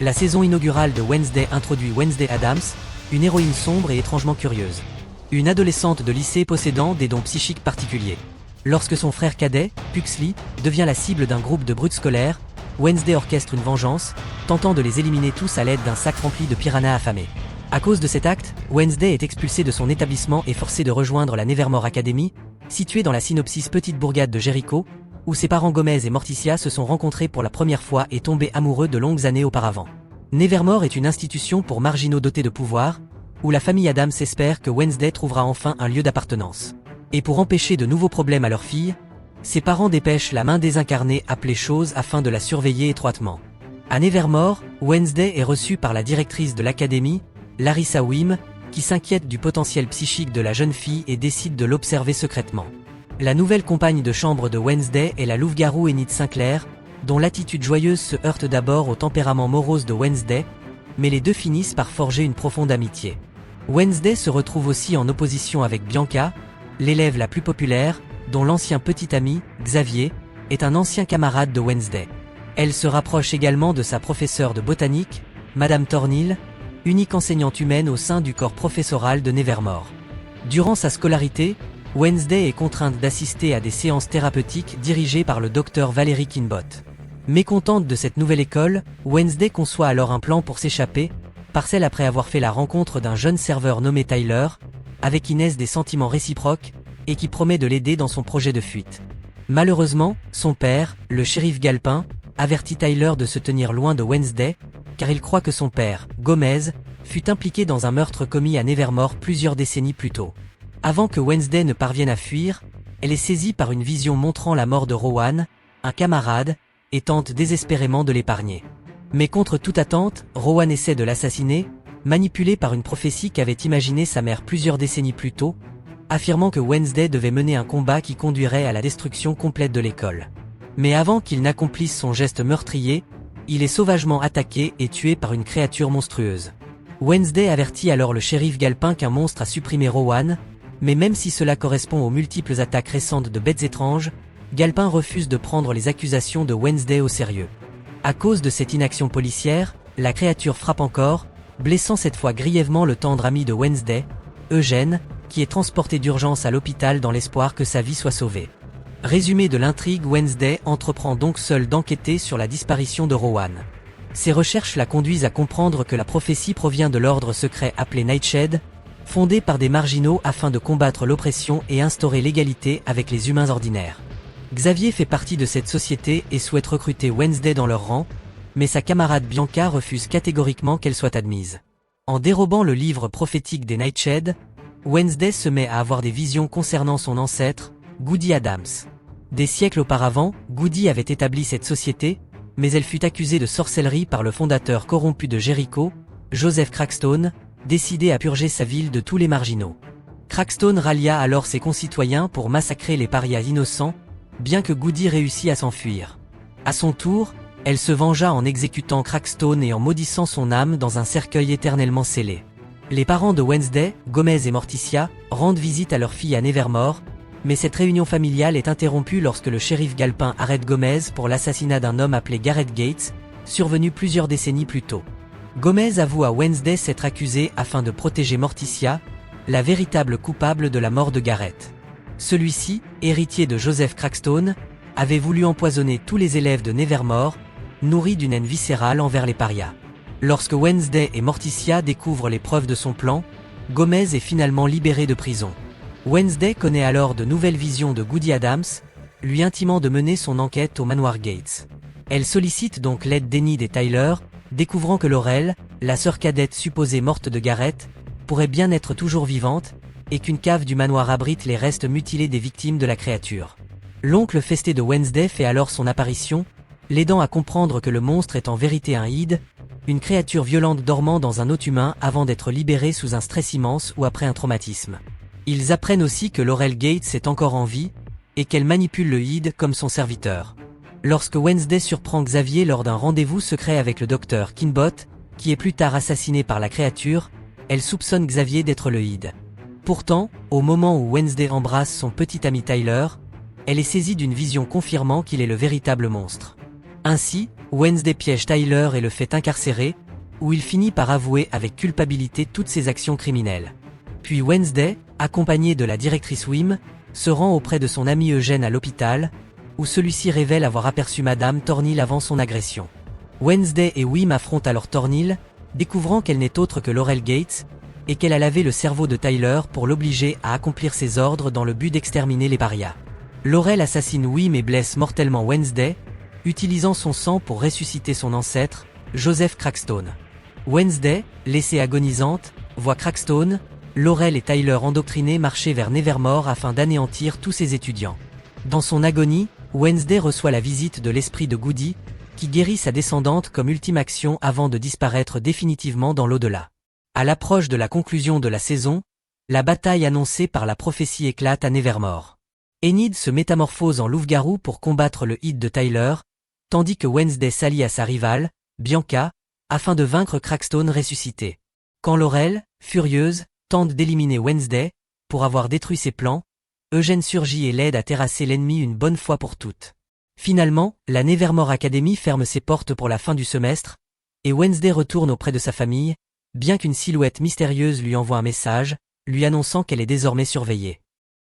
La saison inaugurale de Wednesday introduit Wednesday Addams, une héroïne sombre et étrangement curieuse. Une adolescente de lycée possédant des dons psychiques particuliers. Lorsque son frère cadet, Pugsley, devient la cible d'un groupe de brutes scolaires, Wednesday orchestre une vengeance, tentant de les éliminer tous à l'aide d'un sac rempli de piranhas affamés. À cause de cet acte, Wednesday est expulsée de son établissement et forcée de rejoindre la Nevermore Academy, située dans la synopsis petite bourgade de Jericho, où ses parents Gomez et Morticia se sont rencontrés pour la première fois et tombés amoureux de longues années auparavant. Nevermore est une institution pour marginaux dotés de pouvoir, où la famille Addams espère que Wednesday trouvera enfin un lieu d'appartenance. Et pour empêcher de nouveaux problèmes à leur fille, ses parents dépêchent la main désincarnée appelée Chose afin de la surveiller étroitement. À Nevermore, Wednesday est reçue par la directrice de l'académie, Larissa Wim, qui s'inquiète du potentiel psychique de la jeune fille et décide de l'observer secrètement. La nouvelle compagne de chambre de Wednesday est la louve-garou Enid Sinclair, dont l'attitude joyeuse se heurte d'abord au tempérament morose de Wednesday, mais les deux finissent par forger une profonde amitié. Wednesday se retrouve aussi en opposition avec Bianca, l'élève la plus populaire, dont l'ancien petit ami, Xavier, est un ancien camarade de Wednesday. Elle se rapproche également de sa professeure de botanique, Madame Thornhill, unique enseignante humaine au sein du corps professoral de Nevermore. Durant sa scolarité, Wednesday est contrainte d'assister à des séances thérapeutiques dirigées par le docteur Valerie Kinbot. Mécontente de cette nouvelle école, Wednesday conçoit alors un plan pour s'échapper, parcelle après avoir fait la rencontre d'un jeune serveur nommé Tyler, avec qui naissent des sentiments réciproques, et qui promet de l'aider dans son projet de fuite. Malheureusement, son père, le shérif Galpin, avertit Tyler de se tenir loin de Wednesday, car il croit que son père, Gomez, fut impliqué dans un meurtre commis à Nevermore plusieurs décennies plus tôt. Avant que Wednesday ne parvienne à fuir, elle est saisie par une vision montrant la mort de Rowan, un camarade, et tente désespérément de l'épargner. Mais contre toute attente, Rowan essaie de l'assassiner, manipulé par une prophétie qu'avait imaginée sa mère plusieurs décennies plus tôt, affirmant que Wednesday devait mener un combat qui conduirait à la destruction complète de l'école. Mais avant qu'il n'accomplisse son geste meurtrier, il est sauvagement attaqué et tué par une créature monstrueuse. Wednesday avertit alors le shérif Galpin qu'un monstre a supprimé Rowan, mais même si cela correspond aux multiples attaques récentes de bêtes étranges, Galpin refuse de prendre les accusations de Wednesday au sérieux. À cause de cette inaction policière, la créature frappe encore, blessant cette fois grièvement le tendre ami de Wednesday, Eugène, qui est transporté d'urgence à l'hôpital dans l'espoir que sa vie soit sauvée. Résumé de l'intrigue, Wednesday entreprend donc seule d'enquêter sur la disparition de Rowan. Ses recherches la conduisent à comprendre que la prophétie provient de l'ordre secret appelé Nightshade, fondé par des marginaux afin de combattre l'oppression et instaurer l'égalité avec les humains ordinaires. Xavier fait partie de cette société et souhaite recruter Wednesday dans leur rang, mais sa camarade Bianca refuse catégoriquement qu'elle soit admise. En dérobant le livre prophétique des Nightshade, Wednesday se met à avoir des visions concernant son ancêtre, Goody Addams. Des siècles auparavant, Goody avait établi cette société, mais elle fut accusée de sorcellerie par le fondateur corrompu de Jericho, Joseph Crackstone, décidé à purger sa ville de tous les marginaux. Crackstone rallia alors ses concitoyens pour massacrer les parias innocents, bien que Goody réussit à s'enfuir. À son tour, elle se vengea en exécutant Crackstone et en maudissant son âme dans un cercueil éternellement scellé. Les parents de Wednesday, Gomez et Morticia, rendent visite à leur fille à Nevermore, mais cette réunion familiale est interrompue lorsque le shérif Galpin arrête Gomez pour l'assassinat d'un homme appelé Gareth Gates, survenu plusieurs décennies plus tôt. Gomez avoue à Wednesday s'être accusé afin de protéger Morticia, la véritable coupable de la mort de Gareth. Celui-ci, héritier de Joseph Crackstone, avait voulu empoisonner tous les élèves de Nevermore, nourri d'une haine viscérale envers les parias. Lorsque Wednesday et Morticia découvrent les preuves de son plan, Gomez est finalement libéré de prison. Wednesday connaît alors de nouvelles visions de Goody Addams, lui intimant de mener son enquête au manoir Gates. Elle sollicite donc l'aide d'Enid et Tyler, découvrant que Laurel, la sœur cadette supposée morte de Gareth, pourrait bien être toujours vivante, et qu'une cave du manoir abrite les restes mutilés des victimes de la créature. L'oncle festé de Wednesday fait alors son apparition, l'aidant à comprendre que le monstre est en vérité un Id, une créature violente dormant dans un hôte humain avant d'être libérée sous un stress immense ou après un traumatisme. Ils apprennent aussi que Laurel Gates est encore en vie, et qu'elle manipule le Id comme son serviteur. Lorsque Wednesday surprend Xavier lors d'un rendez-vous secret avec le docteur Kinbot, qui est plus tard assassiné par la créature, elle soupçonne Xavier d'être le Id. Pourtant, au moment où Wednesday embrasse son petit ami Tyler, elle est saisie d'une vision confirmant qu'il est le véritable monstre. Ainsi, Wednesday piège Tyler et le fait incarcérer, où il finit par avouer avec culpabilité toutes ses actions criminelles. Puis Wednesday, accompagné de la directrice Wim, se rend auprès de son ami Eugène à l'hôpital, où celui-ci révèle avoir aperçu Madame Thornhill avant son agression. Wednesday et Wim affrontent alors Thornhill, découvrant qu'elle n'est autre que Laurel Gates, et qu'elle a lavé le cerveau de Tyler pour l'obliger à accomplir ses ordres dans le but d'exterminer les parias. Laurel assassine Wim et blesse mortellement Wednesday, utilisant son sang pour ressusciter son ancêtre, Joseph Crackstone. Wednesday, laissée agonisante, voit Crackstone, Laurel et Tyler endoctrinés marcher vers Nevermore afin d'anéantir tous ses étudiants. Dans son agonie, Wednesday reçoit la visite de l'esprit de Goody, qui guérit sa descendante comme ultime action avant de disparaître définitivement dans l'au-delà. À l'approche de la conclusion de la saison, la bataille annoncée par la prophétie éclate à Nevermore. Enid se métamorphose en loup-garou pour combattre le hit de Tyler, tandis que Wednesday s'allie à sa rivale, Bianca, afin de vaincre Crackstone ressuscité. Quand Laurel, furieuse, tente d'éliminer Wednesday, pour avoir détruit ses plans, Eugène surgit et l'aide à terrasser l'ennemi une bonne fois pour toutes. Finalement, la Nevermore Academy ferme ses portes pour la fin du semestre, et Wednesday retourne auprès de sa famille, bien qu'une silhouette mystérieuse lui envoie un message, lui annonçant qu'elle est désormais surveillée.